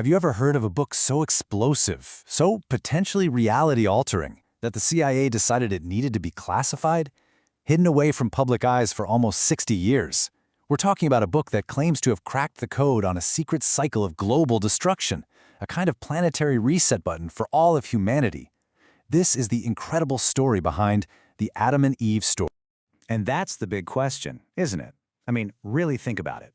Have you ever heard of a book so explosive, so potentially reality-altering, that the CIA decided it needed to be classified? Hidden away from public eyes for almost 60 years. We're talking about a book that claims to have cracked the code on a secret cycle of global destruction, a kind of planetary reset button for all of humanity. This is the incredible story behind the Adam and Eve story. And that's the big question, isn't it? I mean, really think about it.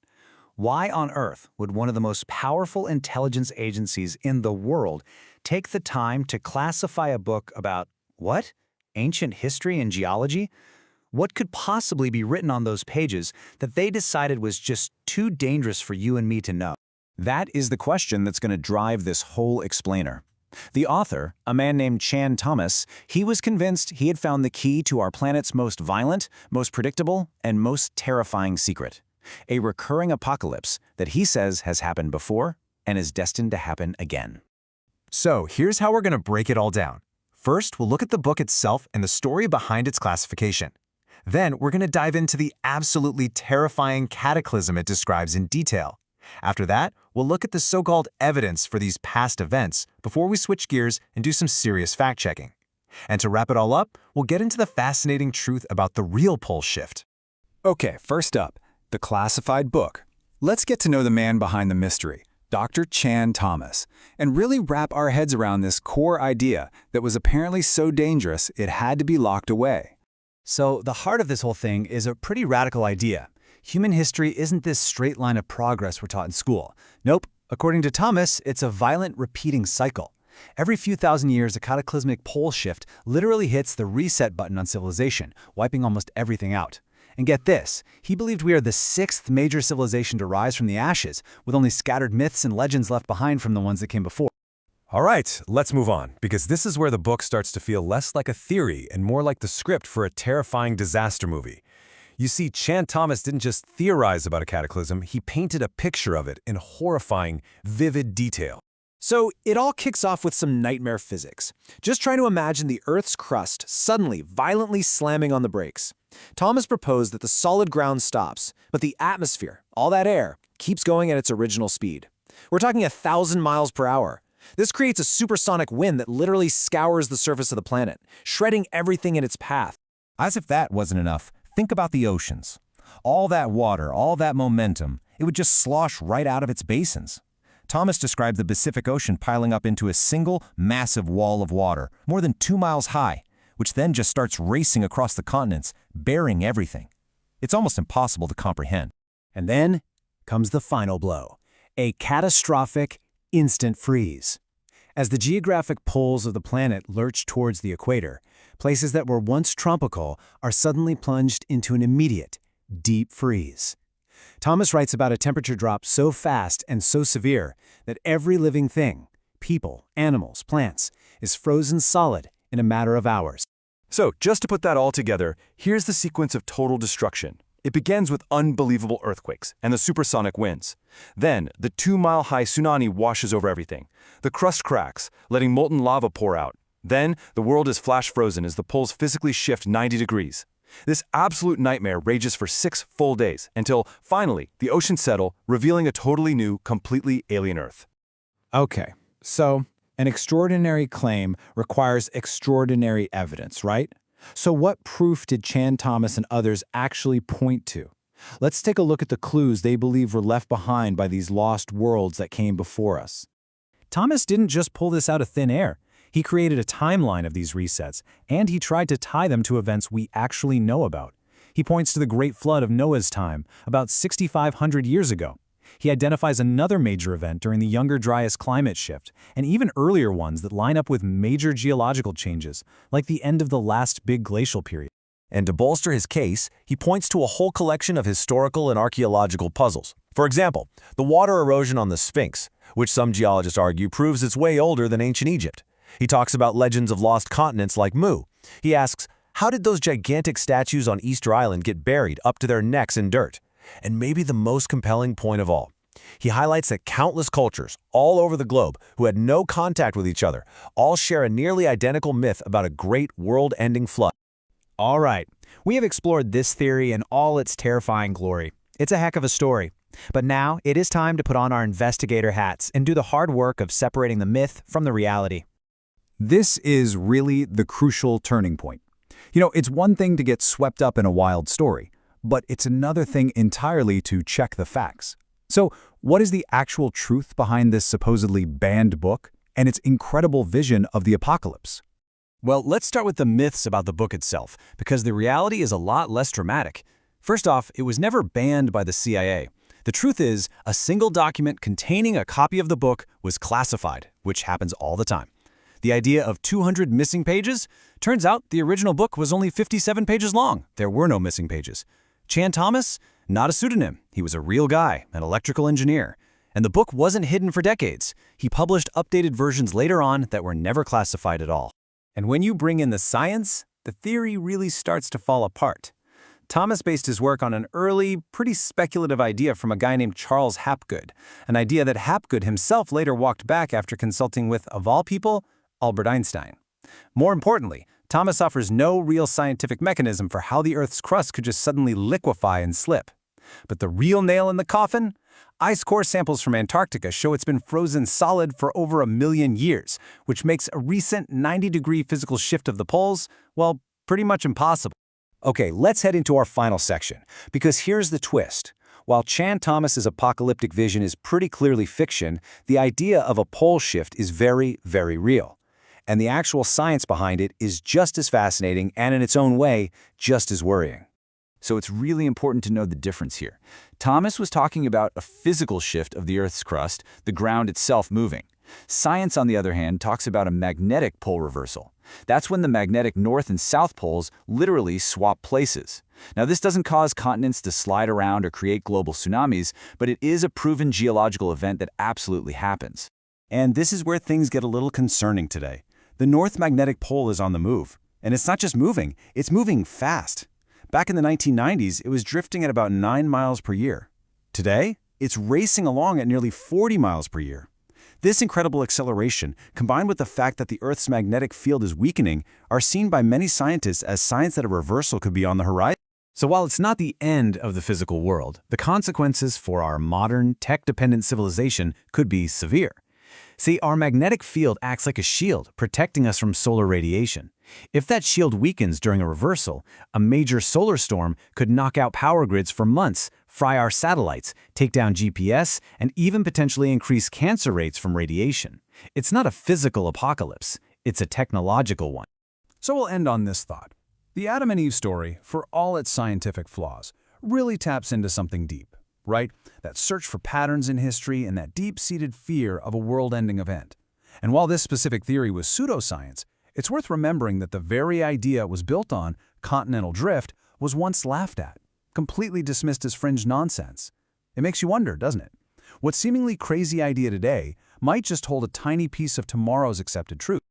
Why on earth would one of the most powerful intelligence agencies in the world take the time to classify a book about, what? Ancient history and geology? What could possibly be written on those pages that they decided was just too dangerous for you and me to know? That is the question that's going to drive this whole explainer. The author, a man named Chan Thomas, he was convinced he had found the key to our planet's most violent, most predictable, and most terrifying secret. A recurring apocalypse that he says has happened before and is destined to happen again. So here's how we're going to break it all down. First, we'll look at the book itself and the story behind its classification. Then, we're going to dive into the absolutely terrifying cataclysm it describes in detail. After that, we'll look at the so-called evidence for these past events before we switch gears and do some serious fact-checking. And to wrap it all up, we'll get into the fascinating truth about the real pole shift. Okay, first up, the classified book. Let's get to know the man behind the mystery, Dr. Chan Thomas, and really wrap our heads around this core idea that was apparently so dangerous it had to be locked away. So the heart of this whole thing is a pretty radical idea. Human history isn't this straight line of progress we're taught in school. Nope. According to Thomas, it's a violent, repeating cycle. Every few thousand years, a cataclysmic pole shift literally hits the reset button on civilization, wiping almost everything out. And get this, he believed we are the sixth major civilization to rise from the ashes, with only scattered myths and legends left behind from the ones that came before. All right, let's move on, because this is where the book starts to feel less like a theory and more like the script for a terrifying disaster movie. You see, Chan Thomas didn't just theorize about a cataclysm, he painted a picture of it in horrifying, vivid detail. So it all kicks off with some nightmare physics. Just try to imagine the Earth's crust suddenly, violently slamming on the brakes. Thomas proposed that the solid ground stops, but the atmosphere, all that air, keeps going at its original speed. We're talking 1,000 miles per hour. This creates a supersonic wind that literally scours the surface of the planet, shredding everything in its path. As if that wasn't enough, think about the oceans. All that water, all that momentum, it would just slosh right out of its basins. Thomas described the Pacific Ocean piling up into a single, massive wall of water, more than 2 miles high, which then just starts racing across the continents, burying everything. It's almost impossible to comprehend. And then comes the final blow, a catastrophic instant freeze. As the geographic poles of the planet lurch towards the equator, places that were once tropical are suddenly plunged into an immediate, deep freeze. Thomas writes about a temperature drop so fast and so severe that every living thing, people, animals, plants, is frozen solid in a matter of hours. So, just to put that all together, here's the sequence of total destruction. It begins with unbelievable earthquakes and the supersonic winds. Then, the 2-mile-high tsunami washes over everything. The crust cracks, letting molten lava pour out. Then, the world is flash frozen as the poles physically shift 90 degrees. This absolute nightmare rages for 6 full days, until, finally, the oceans settle, revealing a totally new, completely alien Earth. Okay, so an extraordinary claim requires extraordinary evidence, right? So what proof did Chan Thomas and others actually point to? Let's take a look at the clues they believe were left behind by these lost worlds that came before us. Thomas didn't just pull this out of thin air. He created a timeline of these resets, and he tried to tie them to events we actually know about. He points to the Great Flood of Noah's time, about 6,500 years ago. He identifies another major event during the Younger Dryas climate shift, and even earlier ones that line up with major geological changes, like the end of the last big glacial period. And to bolster his case, he points to a whole collection of historical and archaeological puzzles. For example, the water erosion on the Sphinx, which some geologists argue proves it's way older than ancient Egypt. He talks about legends of lost continents like Mu. He asks, how did those gigantic statues on Easter Island get buried up to their necks in dirt? And maybe the most compelling point of all, he highlights that countless cultures all over the globe who had no contact with each other all share a nearly identical myth about a great world-ending flood. All right, we have explored this theory in all its terrifying glory. It's a heck of a story. But now it is time to put on our investigator hats and do the hard work of separating the myth from the reality. This is really the crucial turning point. It's one thing to get swept up in a wild story, but it's another thing entirely to check the facts. So, what is the actual truth behind this supposedly banned book and its incredible vision of the apocalypse? Well, let's start with the myths about the book itself, because the reality is a lot less dramatic. First off, it was never banned by the CIA. The truth is, a single document containing a copy of the book was classified, which happens all the time. The idea of 200 missing pages? Turns out the original book was only 57 pages long. There were no missing pages. Chan Thomas? Not a pseudonym. He was a real guy, an electrical engineer. And the book wasn't hidden for decades. He published updated versions later on that were never classified at all. And when you bring in the science, the theory really starts to fall apart. Thomas based his work on an early, pretty speculative idea from a guy named Charles Hapgood, an idea that Hapgood himself later walked back after consulting with, of all people, Albert Einstein. More importantly, Thomas offers no real scientific mechanism for how the Earth's crust could just suddenly liquefy and slip. But the real nail in the coffin? Ice core samples from Antarctica show it's been frozen solid for over 1 million years, which makes a recent 90-degree physical shift of the poles, well, pretty much impossible. Okay, let's head into our final section, because here's the twist. While Chan Thomas's apocalyptic vision is pretty clearly fiction, the idea of a pole shift is very, very real. And the actual science behind it is just as fascinating and, in its own way, just as worrying. So it's really important to know the difference here. Thomas was talking about a physical shift of the Earth's crust, the ground itself moving. Science, on the other hand, talks about a magnetic pole reversal. That's when the magnetic north and south poles literally swap places. Now, this doesn't cause continents to slide around or create global tsunamis, but it is a proven geological event that absolutely happens. And this is where things get a little concerning today. The North Magnetic Pole is on the move. And it's not just moving, it's moving fast. Back in the 1990s, it was drifting at about 9 miles per year. Today, it's racing along at nearly 40 miles per year. This incredible acceleration, combined with the fact that the Earth's magnetic field is weakening, are seen by many scientists as signs that a reversal could be on the horizon. So while it's not the end of the physical world, the consequences for our modern, tech-dependent civilization could be severe. See, our magnetic field acts like a shield, protecting us from solar radiation. If that shield weakens during a reversal, a major solar storm could knock out power grids for months, fry our satellites, take down GPS, and even potentially increase cancer rates from radiation. It's not a physical apocalypse, it's a technological one. So we'll end on this thought. The Adam and Eve story, for all its scientific flaws, really taps into something deep, right? That search for patterns in history and that deep-seated fear of a world-ending event. And while this specific theory was pseudoscience, it's worth remembering that the very idea it was built on, continental drift, was once laughed at, completely dismissed as fringe nonsense. It makes you wonder, doesn't it? What seemingly crazy idea today might just hold a tiny piece of tomorrow's accepted truth.